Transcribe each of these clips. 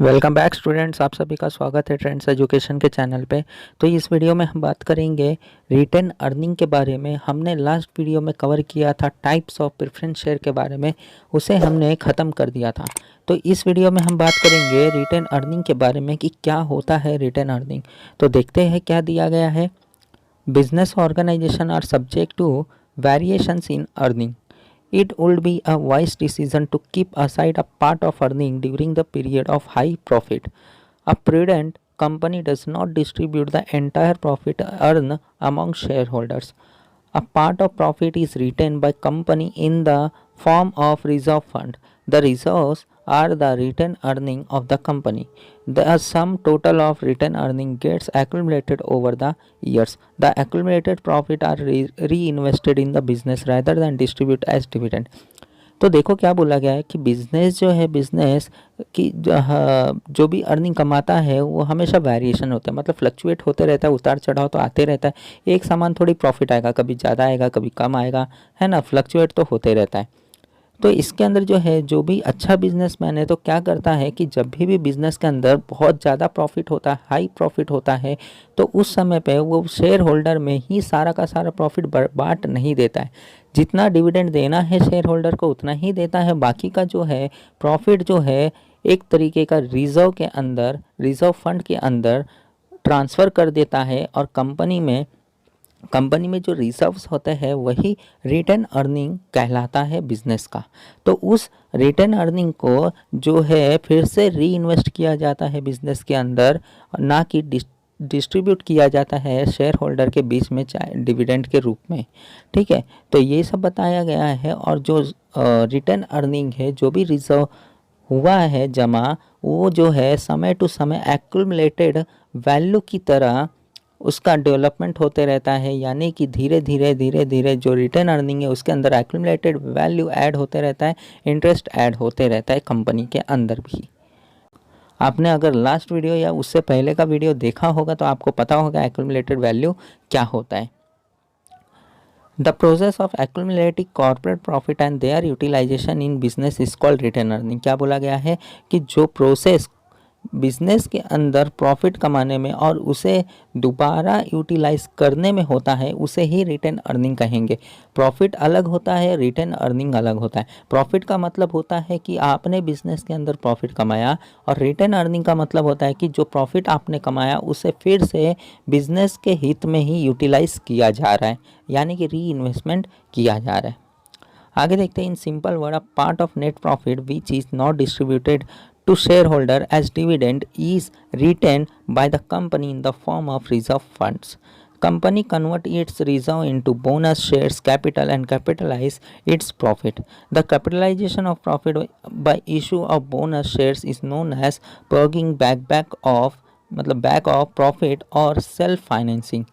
Welcome back students, आप सभी का स्वागत है ट्रेंड्स एजुकेशन के चैनल पे। तो इस वीडियो में हम बात करेंगे रिटेन अर्निंग के बारे में। हमने लास्ट वीडियो में कवर किया था टाइप्स ऑफ प्रेफरेंस शेयर के बारे में, उसे हमने ख़त्म कर दिया था। तो इस वीडियो में हम बात करेंगे रिटेन अर्निंग के बारे में कि क्या होता है रिटेन अर्निंग। तो देखते हैं क्या दिया गया है। Business organisation are subject to variations in earning. It would be a wise decision to keep aside a part of earning during the period of high profit. A prudent company does not distribute the entire profit earned among shareholders. A part of profit is retained by company in the form of reserve fund. The reserves are the retained earning of the company. The sum total of retained earning gets accumulated over the years. The accumulated profit are reinvested in the business rather than distributed as dividend. तो देखो क्या बोला गया है कि business जो है, business की जो भी अर्निंग कमाता है वो हमेशा वेरिएशन होता है, मतलब फ्लक्चुएट होते रहता है, उतार चढ़ाव तो आते रहता है। एक समान थोड़ी प्रॉफिट आएगा, कभी ज़्यादा आएगा कभी कम आएगा, है ना। फ्लक्चुएट तो होते रहता है। तो इसके अंदर जो है, जो भी अच्छा बिजनेसमैन है तो क्या करता है कि जब भी बिजनेस के अंदर बहुत ज़्यादा प्रॉफिट होता है, हाई प्रॉफिट होता है, तो उस समय पे वो शेयर होल्डर में ही सारा का सारा प्रॉफिट बांट नहीं देता है। जितना डिविडेंड देना है शेयर होल्डर को उतना ही देता है। बाकी का जो है प्रॉफिट जो है एक तरीके का रिजर्व के अंदर, रिजर्व फंड के अंदर ट्रांसफ़र कर देता है, और कंपनी में जो रिजर्व्स होते हैं वही रिटर्न अर्निंग कहलाता है बिजनेस का। तो उस रिटर्न अर्निंग को जो है फिर से री इन्वेस्ट किया जाता है बिजनेस के अंदर, ना कि डिस्ट्रीब्यूट किया जाता है शेयर होल्डर के बीच में डिविडेंड के रूप में। ठीक है, तो ये सब बताया गया है। और जो रिटर्न अर्निंग है, जो भी रिजर्व हुआ है जमा, वो जो है समय टू समय एक्यूमुलेटेड वैल्यू की तरह उसका डेवलपमेंट होते रहता है। यानी कि धीरे धीरे जो रिटर्न अर्निंग है उसके अंदर एक्यूमुलेटेड वैल्यू ऐड होते रहता है, इंटरेस्ट ऐड होते रहता है कंपनी के अंदर भी। आपने अगर लास्ट वीडियो या उससे पहले का वीडियो देखा होगा तो आपको पता होगा एक्यूमुलेटेड वैल्यू क्या होता है। The process of accumulating corporate profit and their utilisation in business is called return earning. क्या बोला गया है कि जो प्रोसेस बिजनेस के अंदर प्रॉफिट कमाने में और उसे दोबारा यूटिलाइज करने में होता है उसे ही रिटर्न अर्निंग कहेंगे। प्रॉफिट अलग होता है, रिटर्न अर्निंग अलग होता है। प्रॉफिट का मतलब होता है कि आपने बिजनेस के अंदर प्रॉफिट कमाया, और रिटर्न अर्निंग का मतलब होता है कि जो प्रॉफिट आपने कमाया उसे फिर से बिजनेस के हित में ही यूटिलाइज किया जा रहा है, यानी कि री इन्वेस्टमेंट किया जा रहा है। आगे देखते हैं। In simple word, a part of net profit which is not distributed to shareholder as dividend is retained by the company in the form of reserve funds. Company convert its reserve into bonus shares capital and capitalize its profit. The capitalization of profit by issue of bonus shares is known as plugging back of profit or self financing.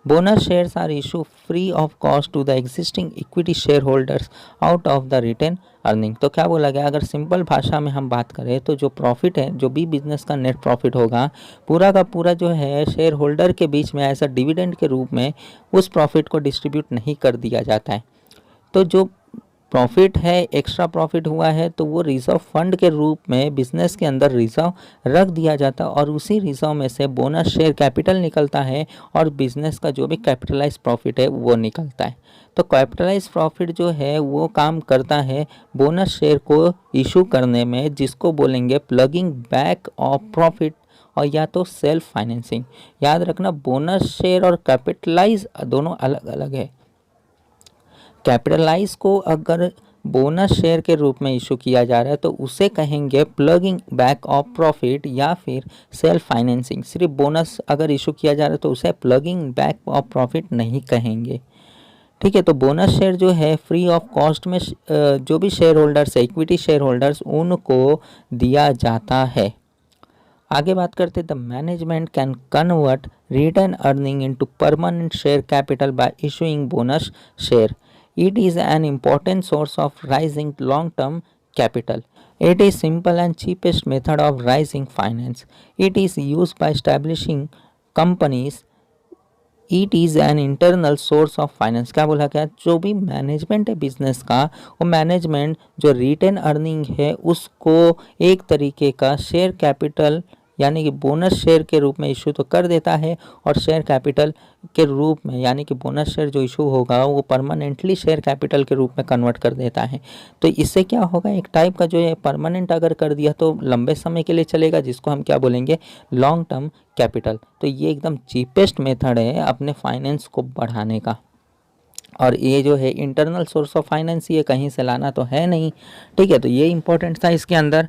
Bonus shares are issued free of cost to the existing equity shareholders out of the return earning. तो क्या बोला गया, अगर simple भाषा में हम बात करें तो जो प्रॉफिट है, जो भी बिजनेस का नेट प्रॉफिट होगा, पूरा का पूरा जो है शेयर होल्डर के बीच में ऐसा डिविडेंड के रूप में उस प्रॉफिट को डिस्ट्रीब्यूट नहीं कर दिया जाता है। तो जो प्रॉफिट है, एक्स्ट्रा प्रॉफिट हुआ है, तो वो रिजर्व फंड के रूप में बिजनेस के अंदर रिजर्व रख दिया जाता है, और उसी रिजर्व में से बोनस शेयर कैपिटल निकलता है, और बिजनेस का जो भी कैपिटलाइज प्रॉफिट है वो निकलता है। तो कैपिटलाइज प्रॉफिट जो है वो काम करता है बोनस शेयर को इशू करने में, जिसको बोलेंगे प्लगिंग बैक ऑफ प्रॉफिट, और या तो सेल्फ फाइनेंसिंग। याद रखना, बोनस शेयर और कैपिटलाइज दोनों अलग अलग है। कैपिटलाइज को अगर बोनस शेयर के रूप में इशू किया जा रहा है तो उसे कहेंगे प्लगिंग बैक ऑफ प्रॉफिट या फिर सेल्फ फाइनेंसिंग। सिर्फ बोनस अगर इशू किया जा रहा है तो उसे प्लगिंग बैक ऑफ प्रॉफिट नहीं कहेंगे। ठीक है, तो बोनस शेयर जो है फ्री ऑफ कॉस्ट में जो भी शेयर होल्डर्स है, इक्विटी शेयर होल्डर्स, उनको दिया जाता है। आगे बात करते, the management can convert return earning into permanent share capital by issuing bonus share. It is an important source of raising long-term capital. It is simple and cheapest method of raising finance. It is used by establishing companies it is an internal source of finance. क्या बोला गया, जो भी management है business का, वो management जो retain earning है उसको एक तरीके का शेयर कैपिटल यानी कि बोनस शेयर के रूप में इशू तो कर देता है, और शेयर कैपिटल के रूप में यानी कि बोनस शेयर जो इशू होगा वो परमानेंटली शेयर कैपिटल के रूप में कन्वर्ट कर देता है। तो इससे क्या होगा, एक टाइप का जो है परमानेंट अगर कर दिया तो लंबे समय के लिए चलेगा, जिसको हम क्या बोलेंगे, लॉन्ग टर्म कैपिटल। तो ये एकदम चीपेस्ट मेथड है अपने फाइनेंस को बढ़ाने का। और ये जो है इंटरनल सोर्स ऑफ फाइनेंस, ये कहीं से लाना तो है नहीं, ठीक है। तो ये इंपॉर्टेंट था इसके अंदर।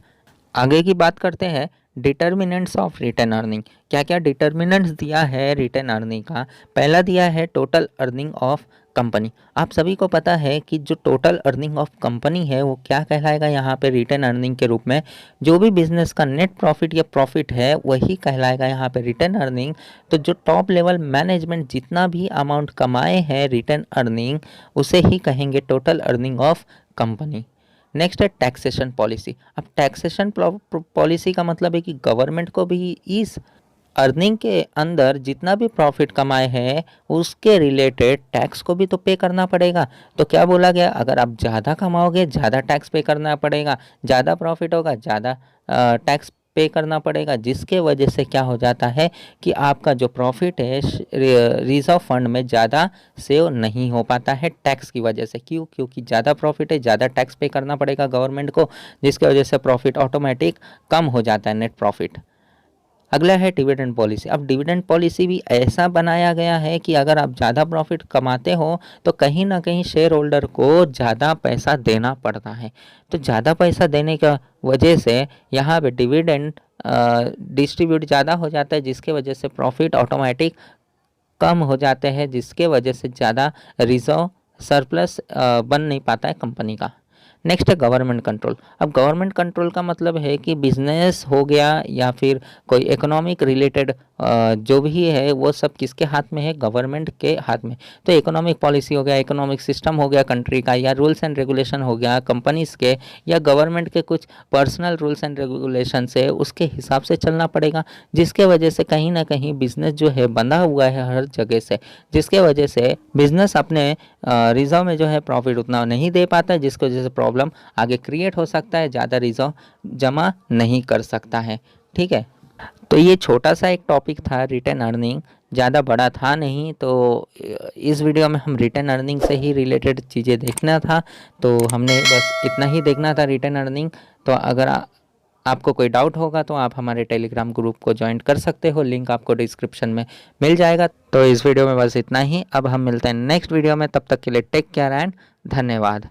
आगे की बात करते हैं डिटर्मिनेंट्स ऑफ रिटेन अर्निंग। क्या क्या डिटर्मिनेंट्स दिया है रिटेन अर्निंग का। पहला दिया है टोटल अर्निंग ऑफ कंपनी। आप सभी को पता है कि जो टोटल अर्निंग ऑफ कंपनी है वो क्या कहलाएगा यहाँ पे रिटेन अर्निंग के रूप में। जो भी बिजनेस का नेट प्रॉफिट या प्रॉफिट है वही कहलाएगा यहाँ पे रिटेन अर्निंग। तो जो टॉप लेवल मैनेजमेंट जितना भी अमाउंट कमाए हैं रिटेन अर्निंग, उसे ही कहेंगे total earning of company. Next है टैक्सेशन पॉलिसी। अब टैक्सेशन पॉलिसी का मतलब है कि गवर्नमेंट को भी इस अर्निंग के अंदर जितना भी प्रॉफिट कमाए हैं उसके रिलेटेड टैक्स को भी तो पे करना पड़ेगा। तो क्या बोला गया, अगर आप ज़्यादा कमाओगे ज़्यादा टैक्स पे करना पड़ेगा, ज़्यादा प्रॉफिट होगा ज़्यादा टैक्स पे करना पड़ेगा, जिसके वजह से क्या हो जाता है कि आपका जो प्रॉफिट है रिजर्व फंड में ज़्यादा सेव नहीं हो पाता है टैक्स की वजह से। क्यों, क्योंकि ज़्यादा प्रॉफिट है ज़्यादा टैक्स पे करना पड़ेगा गवर्नमेंट को, जिसकी वजह से प्रॉफिट ऑटोमेटिक कम हो जाता है, नेट प्रॉफिट। अगला है डिविडेंड पॉलिसी। अब डिविडेंड पॉलिसी भी ऐसा बनाया गया है कि अगर आप ज़्यादा प्रॉफिट कमाते हो तो कहीं ना कहीं शेयर होल्डर को ज़्यादा पैसा देना पड़ता है। तो ज़्यादा पैसा देने का वजह से यहाँ पे डिविडेंड डिस्ट्रीब्यूट ज़्यादा हो जाता है, जिसके वजह से प्रॉफिट ऑटोमेटिक कम हो जाते हैं, जिसके वजह से ज़्यादा रिजर्व सरप्लस बन नहीं पाता है कंपनी का। नेक्स्ट है गवर्नमेंट कंट्रोल। अब गवर्नमेंट कंट्रोल का मतलब है कि बिजनेस हो गया या फिर कोई इकोनॉमिक रिलेटेड जो भी है वो सब किसके हाथ में है, गवर्नमेंट के हाथ में। तो इकोनॉमिक पॉलिसी हो गया, इकोनॉमिक सिस्टम हो गया कंट्री का, या रूल्स एंड रेगुलेशन हो गया कंपनीज के, या गवर्नमेंट के कुछ पर्सनल रूल्स एंड रेगुलेशन है, उसके हिसाब से चलना पड़ेगा, जिसके वजह से कहीं ना कहीं बिजनेस जो है बंधा हुआ है हर जगह से, जिसके वजह से बिजनेस अपने रिजर्व में जो है प्रॉफिट उतना नहीं दे पाता है, जिसकी वजह से प्रॉब्लम आगे क्रिएट हो सकता है, ज़्यादा रिजर्व जमा नहीं कर सकता है, ठीक है। तो ये छोटा सा एक टॉपिक था रिटेन अर्निंग, ज़्यादा बड़ा था नहीं। तो इस वीडियो में हम रिटेन अर्निंग से ही रिलेटेड चीज़ें देखना था, तो हमने बस इतना ही देखना था रिटेन अर्निंग। तो अगर आपको कोई डाउट होगा तो आप हमारे टेलीग्राम ग्रुप को ज्वाइन कर सकते हो, लिंक आपको डिस्क्रिप्शन में मिल जाएगा। तो इस वीडियो में बस इतना ही, अब हम मिलते हैं नेक्स्ट वीडियो में, तब तक के लिए टेक केयर एंड धन्यवाद।